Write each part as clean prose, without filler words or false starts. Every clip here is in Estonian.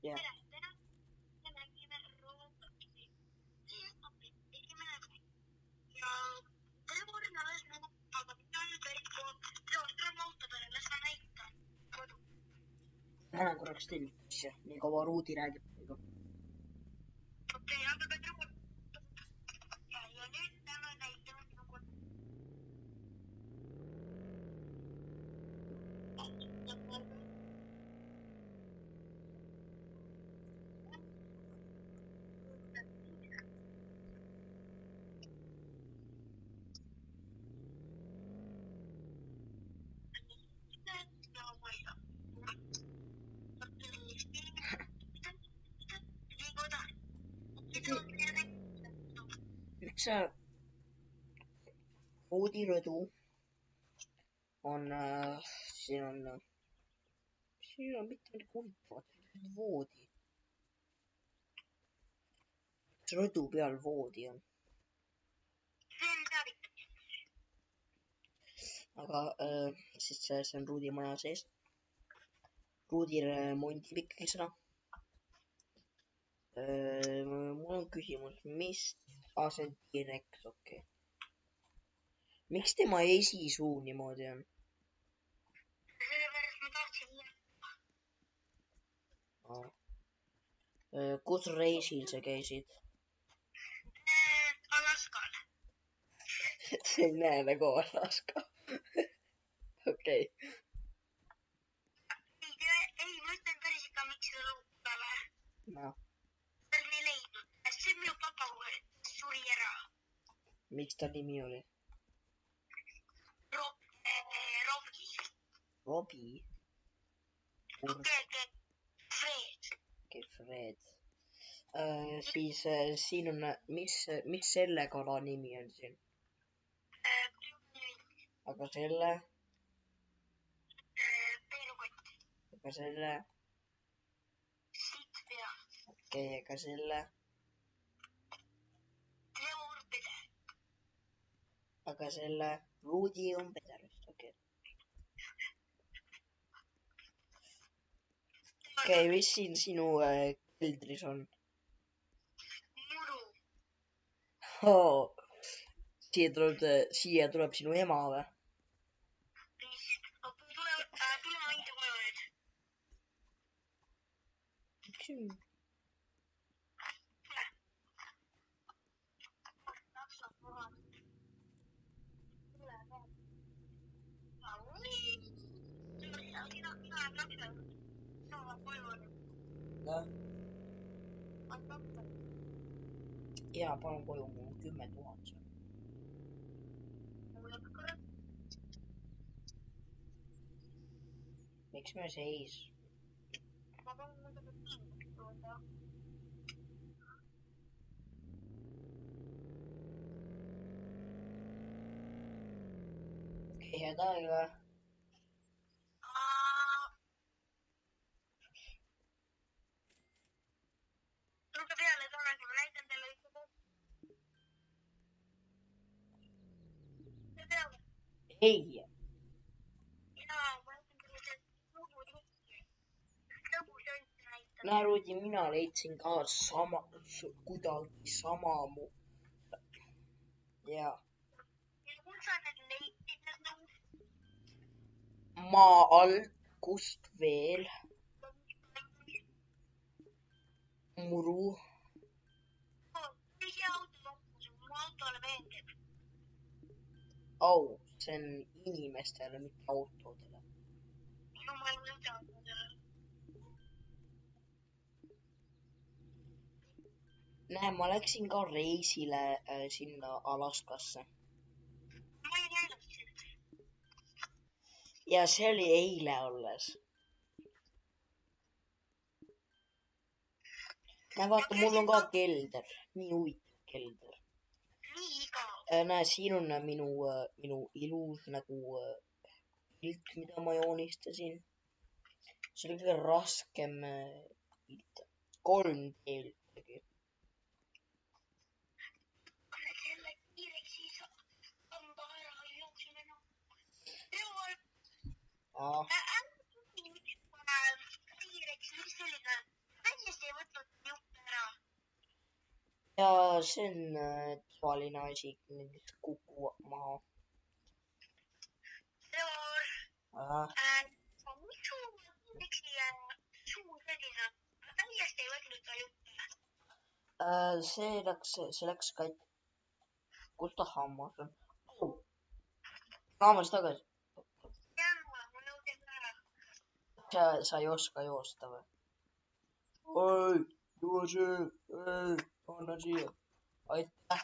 Jah. Ma olen korraks teinud asja, nii kaua Ruudi räägib. Okei, aga ka juurde. Ja nüüd täna näitame nagu... Miks see Ruudi rõdu on, siin on mitte midagi huvitavat, voodi. Miks rõdu peal voodi on? Aga siis see on Ruudi maja sees. Ruudi remondib ikkagi seda. Mul on küsimus, mis... see on T-Rex, okei. Miks tema esisuu niimoodi on? Sellepärast ma tahtsin Kus reisil sa käisid? Alaskal. See ei näe nagu Alaska. Okei. Ei, ma ütlen päris ikka, miks see lõupale. No. Ta oli leidnud. See minu papa suri ära. Miks ta nimi oli? Robi. Robi? Fred. Okei, Fred. Siis siin on, mis selle kala nimi on siin? Aga selle? Peenukott. Aga selle? Sittpea. Okei, aga selle? Leorpede. Aga selle? Ruudi on pederast, okei. Okei, mis siin sinu keldris on? Muru. Siia tuleb sinu ema või? Tule ma enda koju nüüd. Tule. Jaa, palun koju, mul on 10 000 seal. Miks me seis? Okei, head aega. Tulge peale tagasi, ma näitan teile üks kogu. Peale. Ei! Jaa, ma näitan teile see kogu tükki. Lõbu sönt näitan. Näe, Ruudi, mina leidsin ka kuidagi sama Jaa. Ja kus sa need leidsid need nõud? Maa alt, kust veel? Muru. Mis auto mu autole meeldib? See on inimestele, mitte autodele. No ma ei mõelda autodele. Näe, ma läksin ka reisile sinna Alaskasse. Ma ei näinud sind. Ja see oli eile alles. Näe, vaata, mul on ka kelder. Nii huvitav kelder. Nii igav. Näe, siin on minu ilus nagu pilt, mida ma joonistasin. See oli kõige raskem pilt. 3D tegi. Pane selle kiireks siis kamba ära ja jooksime noh. Teol. Kiireks, mis selline? see on tavaline asi, näiteks kukuvad maha. Miks suu selline, täiesti ei võtnud ta jutte? See läks katki. Kus ta hammas on? Hammas tagasi. Sa ei oska joosta või? Oi, juo see, anna siia. Aitäh.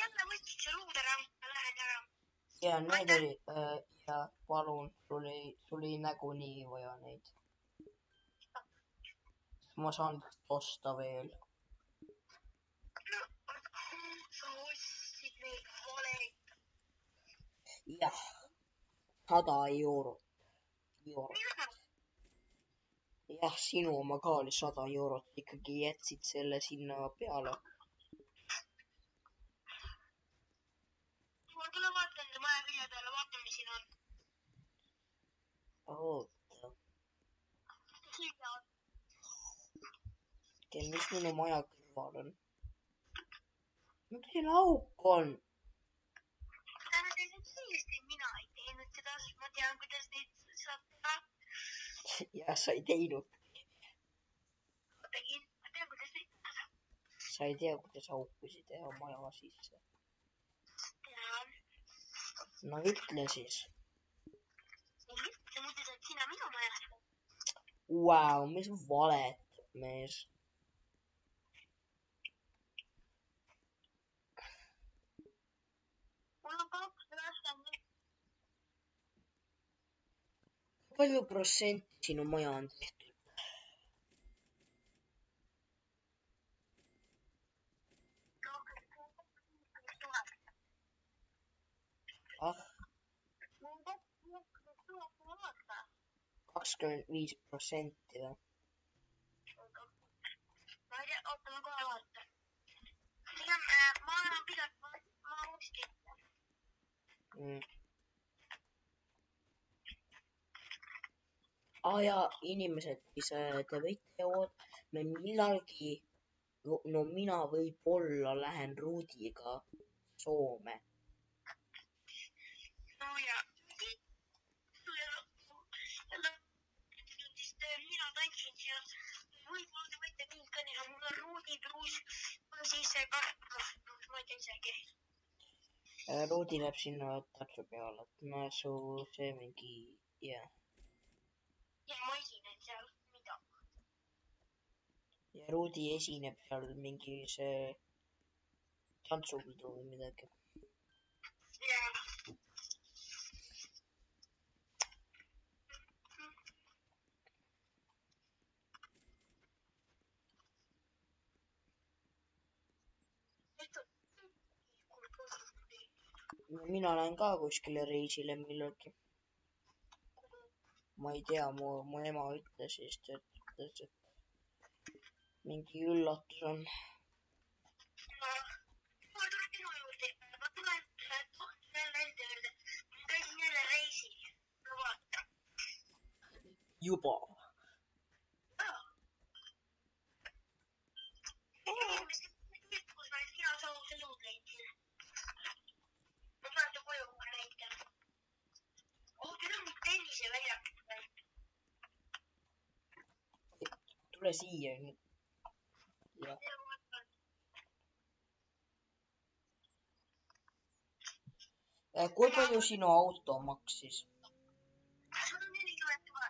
Jälle võtsid see luud ära, ma lähen ära. Ja need oli, ja palun, sul ei nägunii vaja neid. Ma saan osta veel. Sa ostsid neid valeid. Jah, 100 eurot. Jah, sinu oma ka oli 100 eurot, ikkagi jätsid selle sinna peale. Ma tule vaatan selle maja külje peale, vaatan, mis siin on. Oota. Mis minu maja kõrval on? Miks siin auk on? Mina ei teinud seda, sest ma tean, kuidas neid saab teha. Ja sa ei teinud. Ma tean, kuidas neid teha saab. Sa ei tea, kuidas aukusid teha maja sisse. Tean. No ütle siis. Ei ütle, muidu saad sina minu majast. Vau, mis valetab mees. Mul on 290. Palju protsenti sinu maja on tehtud? Ah, 25% või? Ma ei tea, oota, ma kohe vaatan. Ma annan pisat, ma ostsin. Ja inimesed, mis te võite me millalgi, no mina võib-olla lähen Ruudiga Soome. No ja, mina tantsin seal, võib-olla te võite mind ka teha, mul on Ruudi pluus, on siis see kartus, ma ei tea isegi. Ruudi läheb sinna tartsu peale, et ma su see mingi, jah. Ja ma esinen seal, mida? Ja Ruudi esineb seal mingi see tantsupidu või midagi. Jah. Mina lähen ka kuskile reisile millalgi. Ma ei tea, mu ema ütles vist, et mingi üllatus on. Ma tulen sinu juurde, ma tulen jälle enda juurde. Ma käisin jälle reisil, no vaata. Juba. Inimesed, kus ma sina saavuse luud leidsin. Ma saan su koju kohe näitama. Küll on tenniseväljak. Tule siia nüüd. Ja. Kui palju sinu auto maksis? 140 000.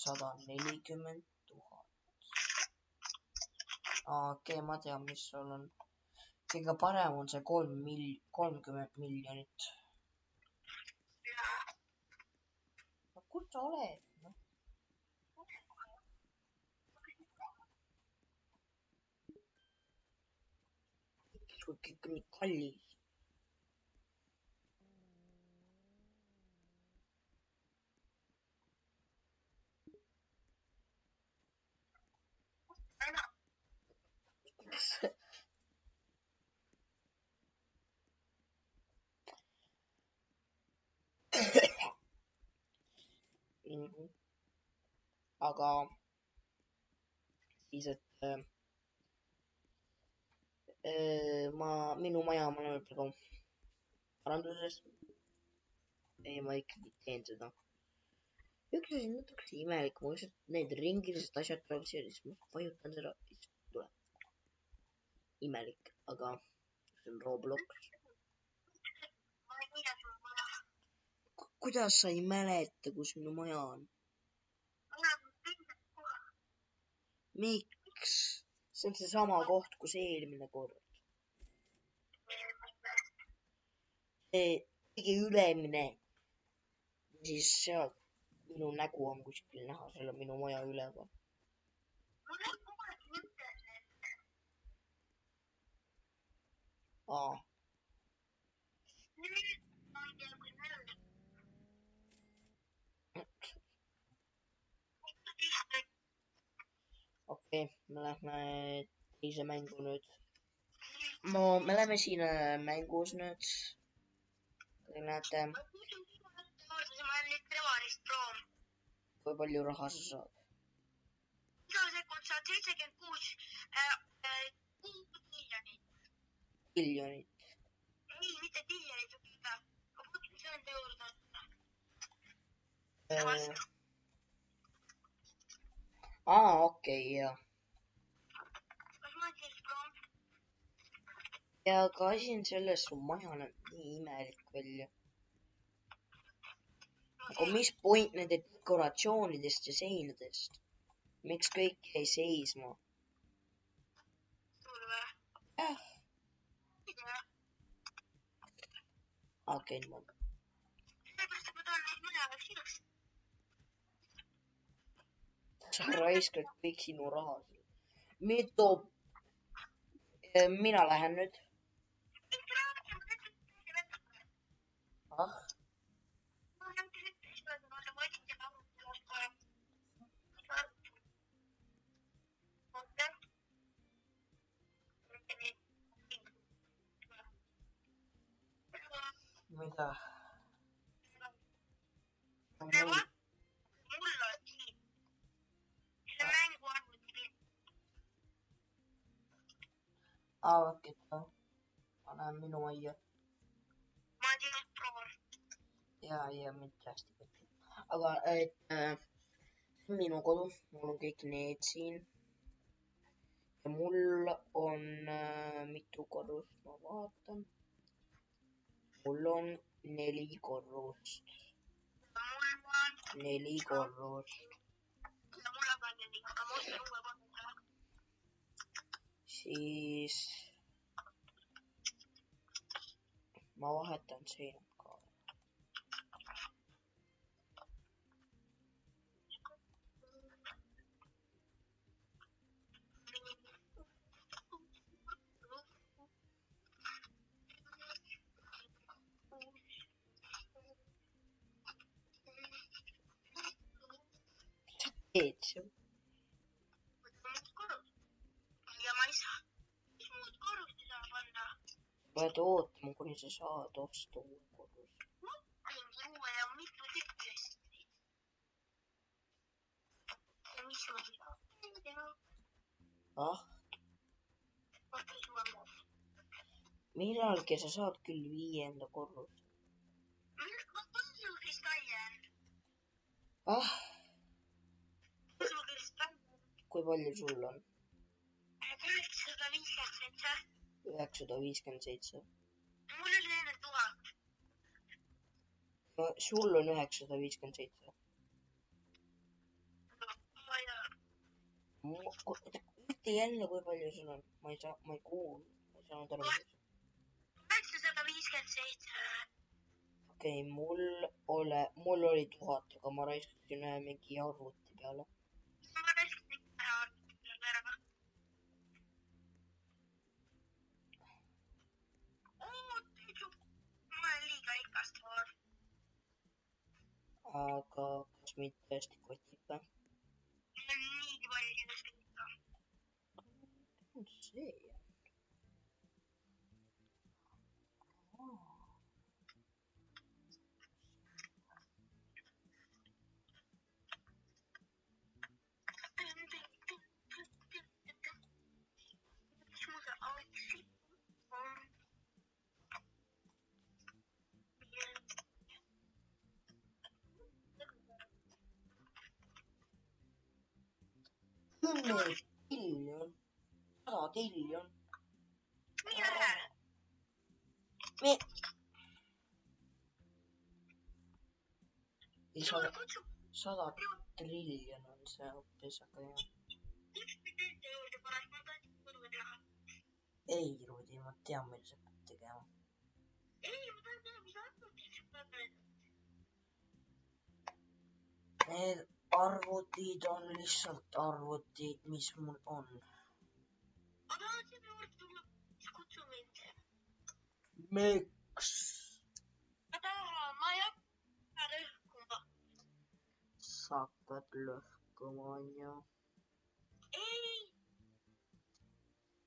140 000. Okei, ma tean, mis sul on. Kõige parem on see 30 miljonit. No kus sa oled? No? Kõik on nii kallis. maju. aga siis, et minu maja ma olen praegu paranduses. ei, ma ikkagi teen seda. üks asi on natuke imelik, ma lihtsalt need ringilised asjad tulevad siia, siis ma vajutan seda, siis tuleb. imelik, aga see on Roblox. kuidas sa ei mäleta, kus minu maja on? miks? see on seesama koht, kus eelmine kord. see kõige ülemine. siis sealt minu nägu on kuskil näha, seal on minu maja üleval. aa. okei, me lähme teise mängu nüüd. me läheme siin mängus nüüd. Te näete, kui palju raha sa saad. iga sekund saad 76 miljonit. ei, mitte miljonit, aga see on juurde. okei, jah. kas ma ütlen proov? ja aga asi on selles, su maja näeb nii imelik välja. aga mis point nende dekoratsioonidest ja seinadest? miks kõik jäi seisma? sul või? okei, niimoodi. sellepärast, et ma tahan neid mõne aeg sinust. sa raiskad kõik sinu raha. mitu? mina lähen nüüd. ah? mida? mul on siin see mängu arvutipilt. okei, ma lähen minu majja. ma teen proov. ja mind hästi võtab. aga et see on minu kodu, mul on kõik need siin. ja mul on mitu korrust, ma vaatan. mul on 4 korrust. 4 korrust. ja mul on ka 4, aga ma ostan uue korruse. siis ma vahetan seinad ka. teed sa? ja ma ei saa. mis muud korrust ei saa panna? pead ootama, kuni sa saad osta uue korruse. mingi uue ja mitu tükki vist. ja mis ma ei saa? ah? millalgi sa saad küll 5. korruse. palju kristalle on? ah? kui palju sul on? 957. 957. mul oli enne 1000. no sul on 957. ütle jälle, kui palju sul on. ma ei kuulnud. ma ei saanud aru. 957. okei, mul oli 1000, aga ma raiskasin ühe mingi arvuti peale. ma raiskasin ühe arvuti peale ära. ma olen liiga rikas pool. aga kas mind tõesti kotib või? mul on nii palju sellest kõike. see. miljon. 100 triljon. nii vähe. Me... Ei, Jumala kutsub 100 triljon on see hoopis, aga jah. üks pidente juurde pärast, ma tahtsin kodu teha. Ei, Rudi, ma tean, mida sa pead tegema. Ei, ma tahan teha, mis arvutid sa pead teha. Need arvutid on lihtsalt arvutid, mis mul on. Ma tahan sinna juurde tulla, siis kutsu mind. Miks? Ma tahan, ma ei hakka lõhkuma. Sa hakkad lõhkuma, onju. Ei,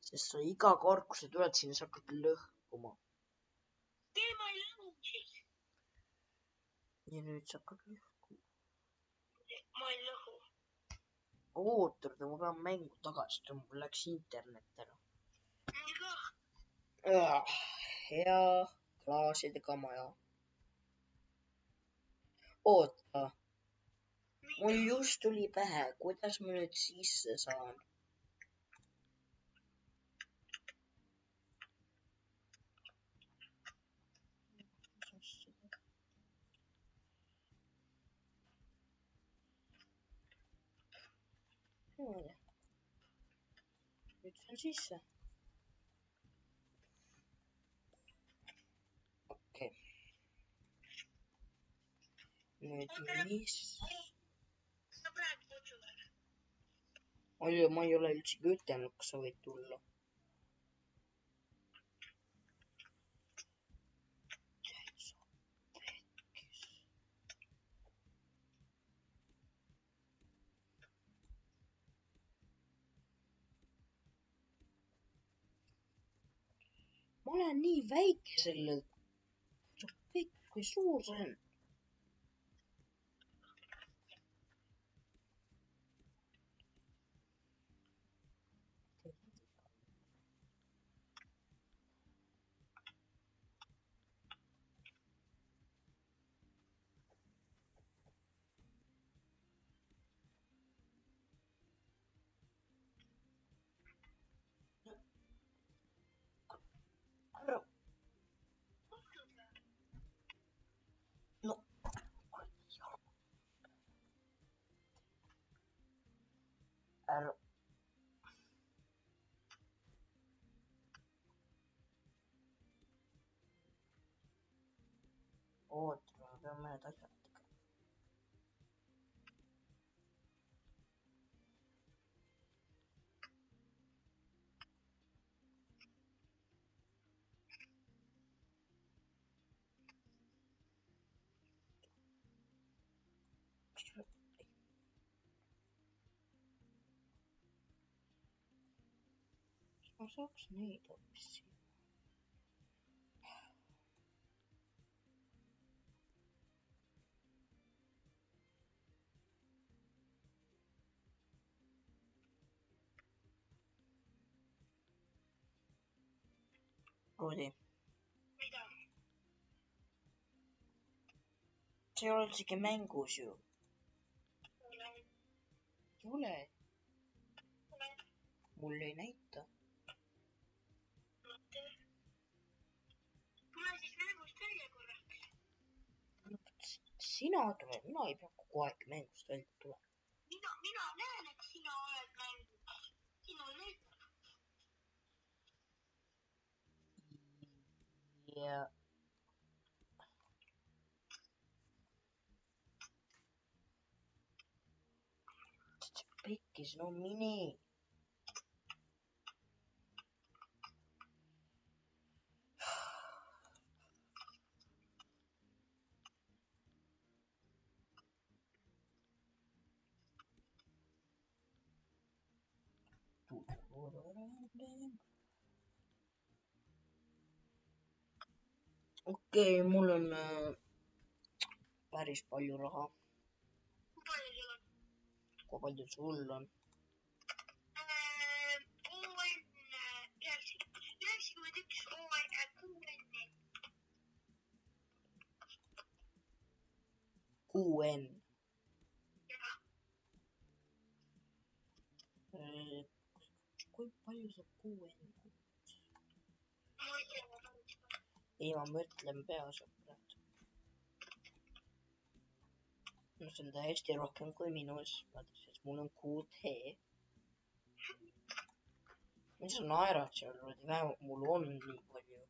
Sest sa iga kord, kui sa tuled sinna, sa hakkad lõhkuma. tee ma ei lõhu siis. Ja nüüd sa hakkad lõhkuma. Ma ei lõhu. Oota, ma pean mängu tagasi, mul läks internet ära. Nii kah. Hea klaasidega maja. Oota, mul just tuli pähe, kuidas ma nüüd sisse saan? Nüüd saan sisse. Okei. Nüüd mis? Sa praegu kutsud. Ma ei ole üldsegi ütelnud, kas sa võid tulla. Ma olen nii väike sellelt. Kui suur see on? Ära. No. Ära. Oota, ma pean mõned asjad tegema. Ma saaks neid hoopis siin. Rudi. Mida? See ei ole üldsegi mängus ju. Ei ole. Mul ei näita. Tule siis mängust välja korraks. Sina tuled, mina ei pea kogu aeg mängust välja tulema. Mina näen, et sina oled mängus. Sinu näitab. Ja. Pekkis, no mine. Okei, mul on päris palju raha. Kui palju sul on? Kui palju sul on? ON 91 ON 6N. kui palju saab QN? Ma ei tea, ma tahan seda. ei, ma mõtlen peasõbrad. no see on täiesti rohkem kui minus, sest mul on QT. mis sa naerad seal, vähemalt mul on nii palju.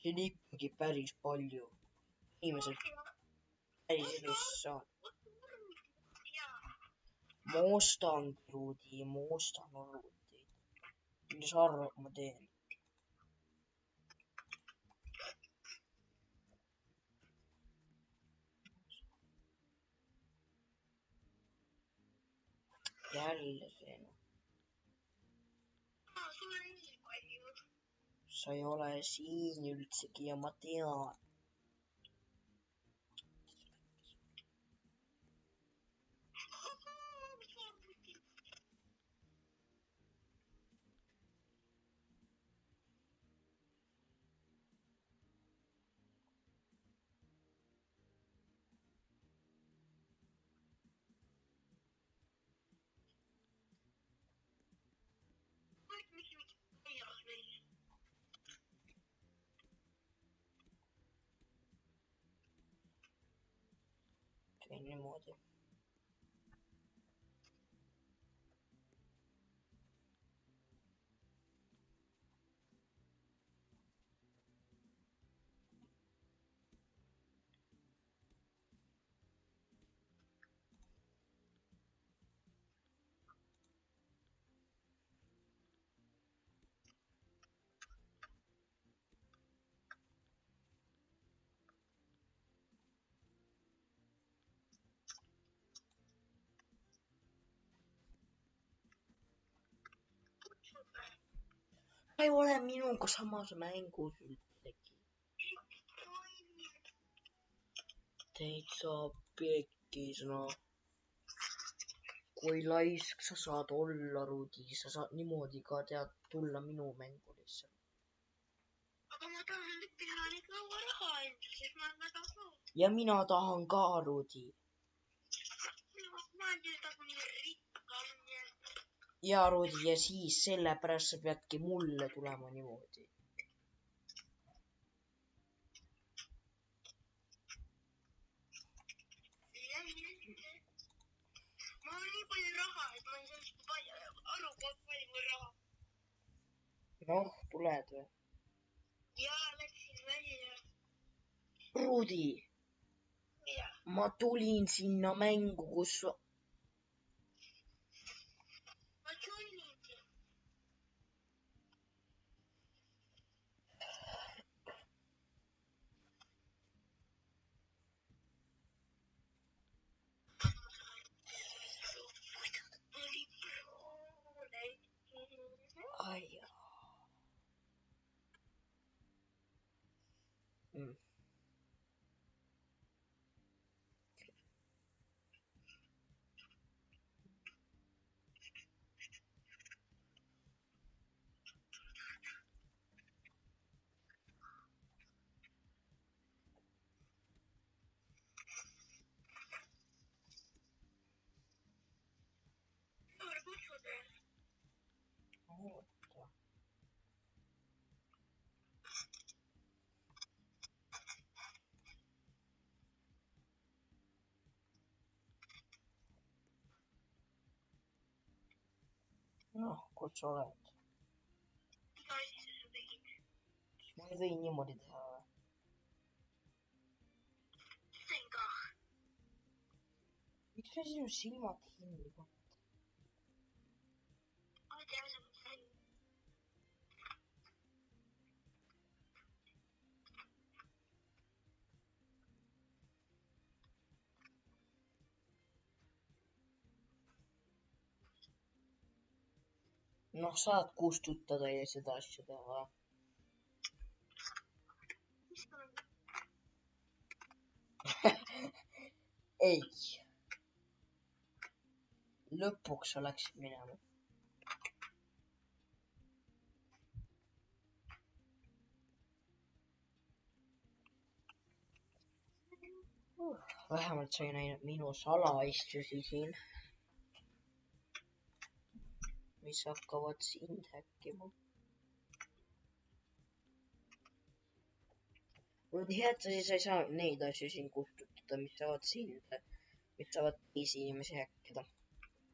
see on ikkagi päris palju. inimesed päris elus saavad. ma ostan Rudi, ma ostan arvuteid. mis sa arvad, ma teen? jälle see noh. sul on nii palju. sa ei ole siin üldsegi ja ma tean. teen niimoodi. sa ei ole minuga samas mängus üldsegi. täitsa pekkis noh. kui laisk sa saad olla, Rudi, sa saad niimoodi ka tead tulla minu mängu lihtsalt. aga ma tahan teha nii kaua raha endale, sest ma olen väga suur. ja mina tahan ka, Rudi. ma olen nüüd nagu nii rikkam. ja Rudi, ja siis sellepärast sa peadki mulle tulema niimoodi. ma olen nii palju raha, et ma ei saa seda aru, kui palju mul raha. noh, tuled või? jaa, läksin välja. Rudi, mida? ma tulin sinna mängu, kus ma joiningi. ai oota. noh, kus sa oled? mida asja sa tegid? ma ei või niimoodi teha või? sain ka. miks sa sinu silmad kinni paned? ma ei tea, mis ma sain. noh, saad kustutada ja seda asja teha. mis ma olen? ei. lõpuks sa läksid minema. vähemalt sa ei näinud minu salaistusi siin. mis hakkavad sind häkkima. mul on hea, et sa ei saa neid asju siin kustutada, mis saavad teisi inimesi häkkida.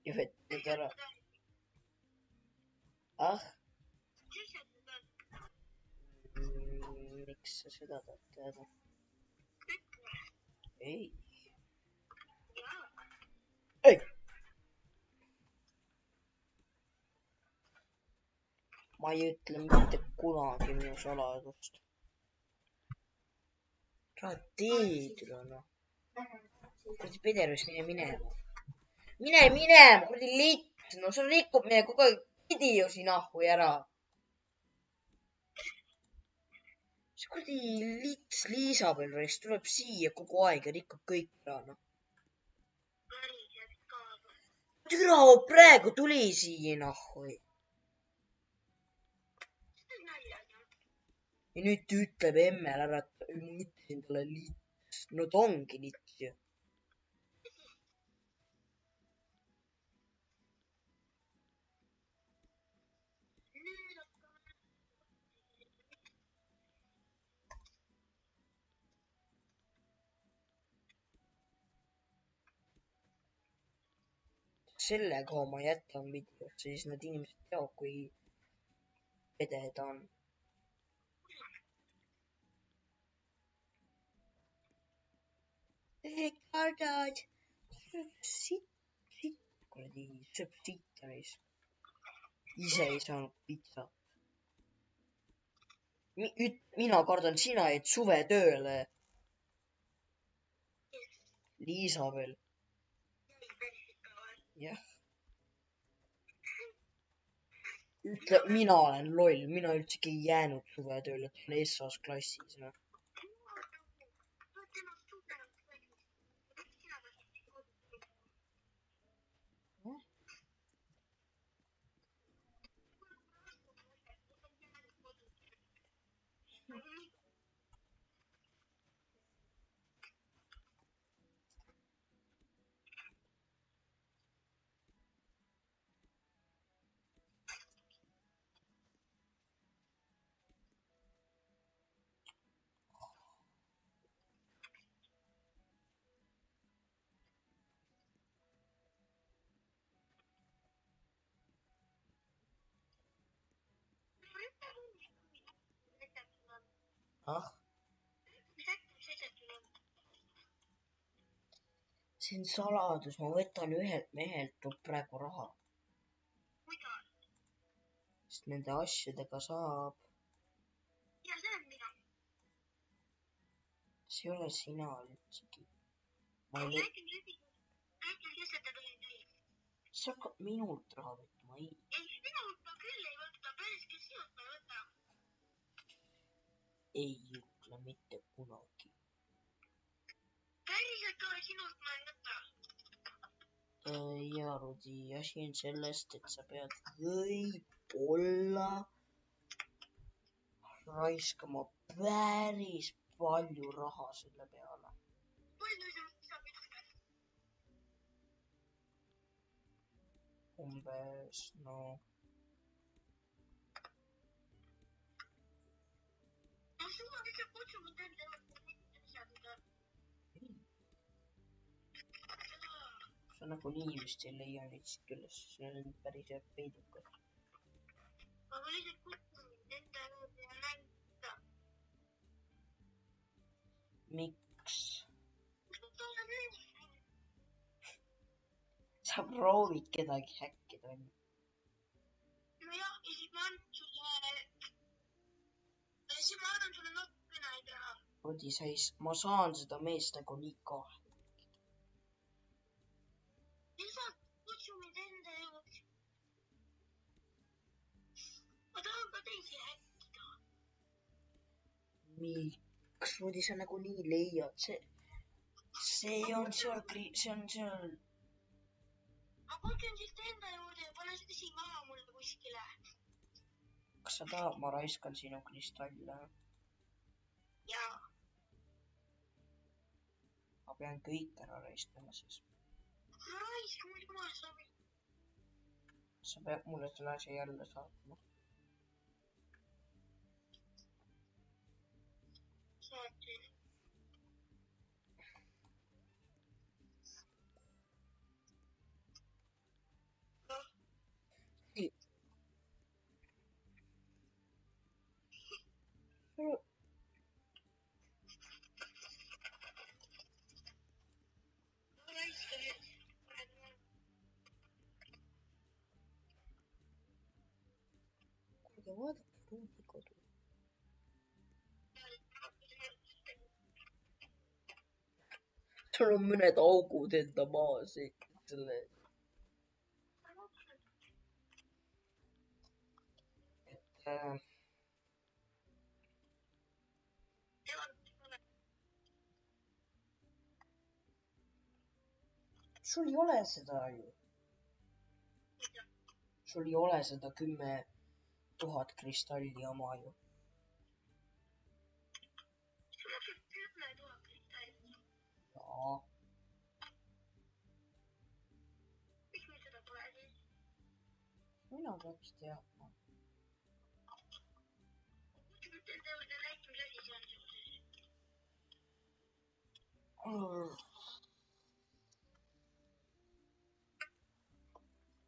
ja võtta need ära. Ah? Miks sa seda tahad teada? Ei. Ei! Ma ei ütle mitte kunagi minu saladust. Sa teed üle, noh. Kuradi pederus, mine minema. Mine minema, kuradi lits. No sa rikub meie kogu aeg videosi nahhu ära. See kuradi lits Liisabel raisk tuleb siia kogu aeg ja rikub kõik ära, noh. Türa, praegu tuli siia nahhu. Ja nüüd ta ütleb emmel ära, et ma ütlesin talle lits. No ta ongi lits ju. Sellega ma jätan videosse, siis need inimesed teavad, kui pede ta on. Kardad. Sitt, kuradi, sööb sitta neis. Ise ei saanud pitsat. Mina kardan, sina jäid suve tööle. Liisabel. jah. ütle, mina olen loll, mina üldsegi ei jäänud suvetööle, et olen S-as klassis, noh. ah, see on saladus, ma võtan ühelt mehelt praegu raha. Sest nende asjadega saab. ja see on mina. See ei ole sina üldsegi. ma ei tea. äkki lihtsalt ta tuli teid. sa hakkad minult raha võtma, ei. ei, minult ma küll ei võta, päris kes sinult ma ei võta. ei ütle mitte kunagi. päriselt ka sinult ma ei võta. ja Rudi, asi on sellest, et sa pead võib-olla raiskama päris palju raha selle peale. palju sa saab ütelda? umbes, no. no suva lihtsalt kutsume teile asjadega. sa nagunii vist ei leia neid siit üles, see on päris peidukas. aga lihtsalt kutsume enda juurde ja näita. miks? sa proovid kedagi häkkida, onju. nojah, ja siis ma annan sulle natukene neid raha. Rudi, ma saan seda meest nagunii ka häkkida. lihtsalt kutsume enda juurde. ma tahan ka teisi häkkida. miks, Rudi, sa nagunii leiad, see on seal. ma kutsun siis enda juurde ja panen seda siin maha mulle kuskile. kas sa tahad, ma raiskan sinu kristalle? jaa. ma pean kõik ära raiskama siis. raiska, muidugi ma soovin. sa pead mulle selle asja jälle saatma. Saatsin. Noh, ma raiskan nüüd. kuulge, vaadake ruudikodu. sul on mõned augud enda maa selle. Sul ei ole seda ju. Sul ei ole seda 10 000 kristalli oma ju. Sul on 10 000 kristalli. Jaa. Miks meil seda pole siis? Mina peaks teadma. Miks mitte teada näita, mis asi see on seoses?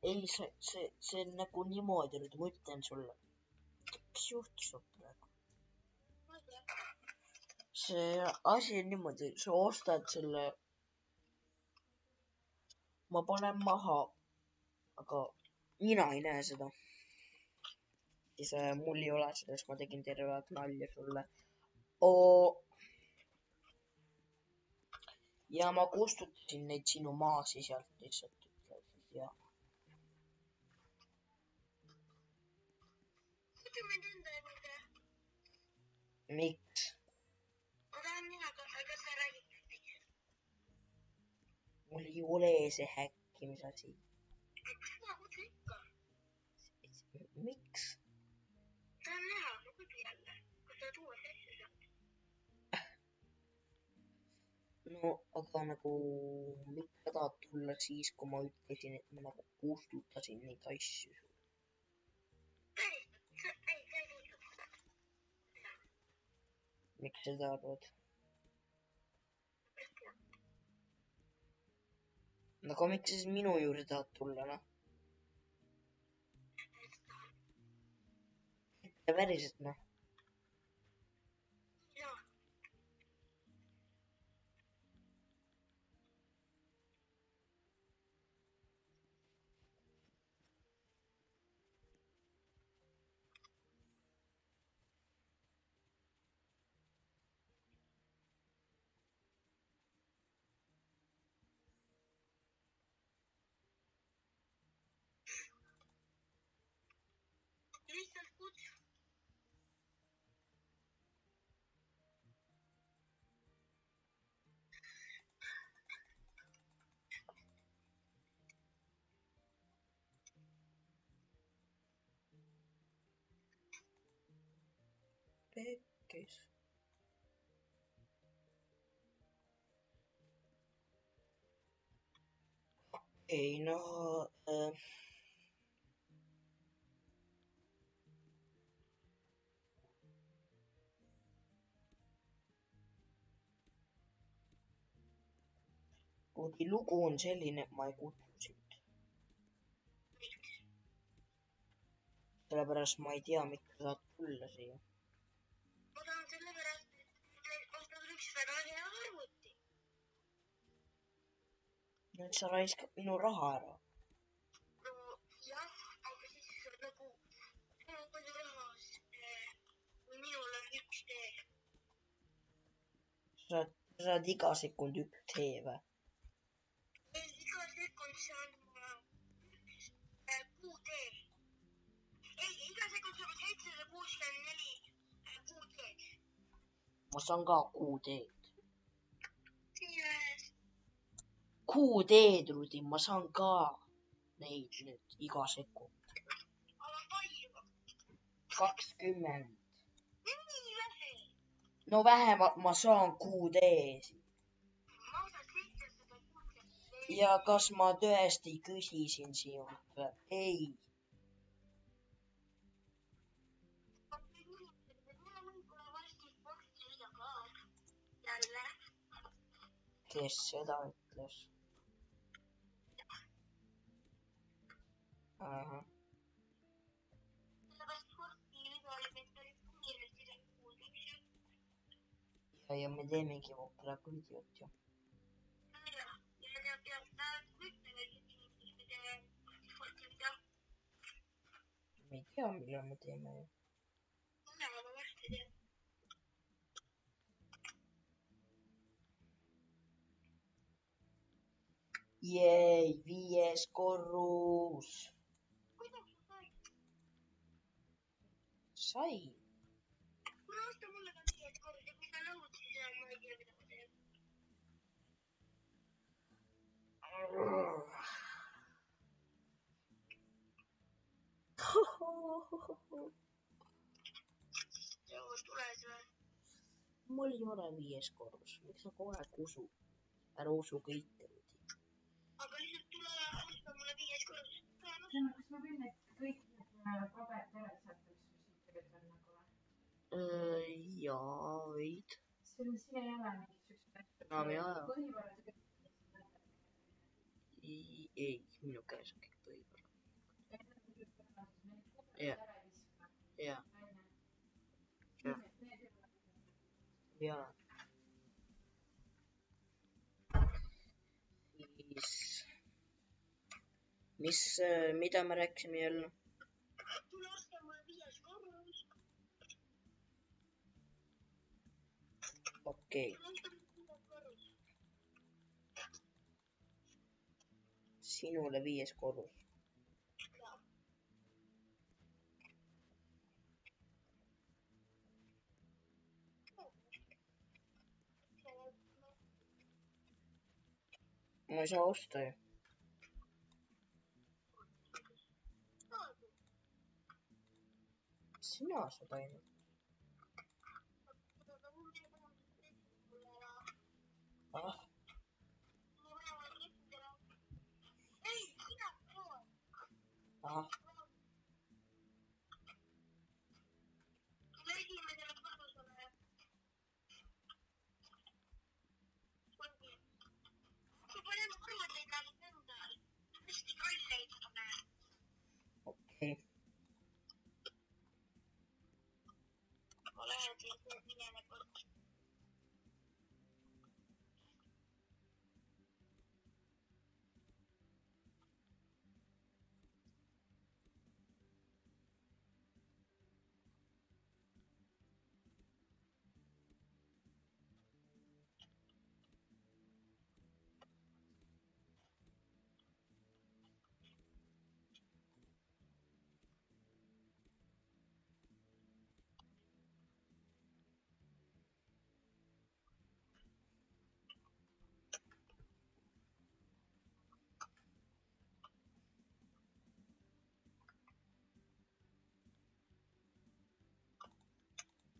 Ei, see on nagu niimoodi, nüüd ma ütlen sulle. Mis juhtus praegu? Ma ei tea. See asi on niimoodi, sa ostad selle. Ma panen maha, aga mina ei näe seda. Siis mul ei ole seda, siis ma tegin terve aeg nalja sulle. Ja ma kustutasin neid sinu maasi sealt lihtsalt ütlesid ja. Võta mind enda juurde. Miks? Ma tahan näha, kas sa räägid näiteks. Mul ei ole see häkkimisasi. Kas ma kutsun ikka? Miks? Tahan näha, ma kutsun jälle. Kas sa tuua sisse sealt? No, aga nagu miks sa tahad tulla siis, kui ma ütlesin, et ma nagu kustutasin neid asju. Päriselt? Ei, sa ei kustuta. Miks sa seda arvad? Aga miks sa siis minu juurde tahad tulla, noh? Päriselt, noh. Jaa. Lihtsalt kutsu. Pekkis. Ei, no. Kuigi lugu on selline, et ma ei kutsu sind. Sellepärast ma ei tea, miks sa saad tulla siia. Ma tahan sellepärast, et ostan üks väga hea arvuti. Nüüd sa raiskad minu raha ära. No jah, aga siis nagu sul on palju raha, kui minul on üks tee. Sa saad iga sekund üks tee või? Iga sekund saan ma üks kuutee. Ei, iga sekund saab 764 kuuteed. Ma saan ka kuuteed. Yes. Kuuteed, Rudi, ma saan ka neid nüüd iga sekund. Aga palju? 20. Nii vähe. No vähemalt ma saan kuuteesi. Ma ostan 760. Ja kas ma tõesti küsisin sinult või? Ei. Kes seda ütles? Ahah. Ja me teemegi praegu videot ju. Me ei tea, millal me teeme ju. Jej, 5. korrus. Sai. Mul ei ole 5. korrus. Miks sa kogu aeg usud? Ära usu kõike. Aga lihtsalt tule osta mulle 5. korrus. Kas ma võin need kõik pabertered sealt üks siit töötada nagu või? Jaa, võid. Siin ei ole mingisugust Enam ei ole. põhivarad ja kõik. Ei, minu käes on kõik põhivarad. Jah. Jah. Jaa. Siis, mida me rääkisime jälle? Tule osta mulle 5. korrus. Okei. Sinule 5. korrus. Ma ei saa osta ju. Sina saad ainult. Ah. Ahah. Okei.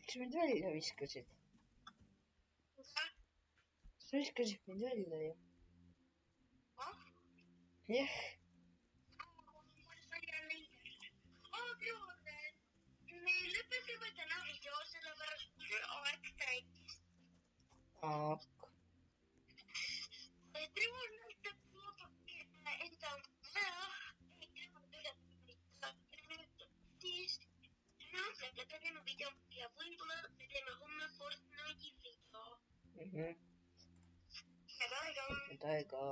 Miks mind välja viskasid? Sa viskasid mind välja ju. Jah. Me lõpetame täna video sellepärast, kui aeg täitis. Ak. Trevor näitab enda maja. Siis täna ütleb, et me teeme video ja võib-olla me teeme homme Fortnite'i video. Head aega.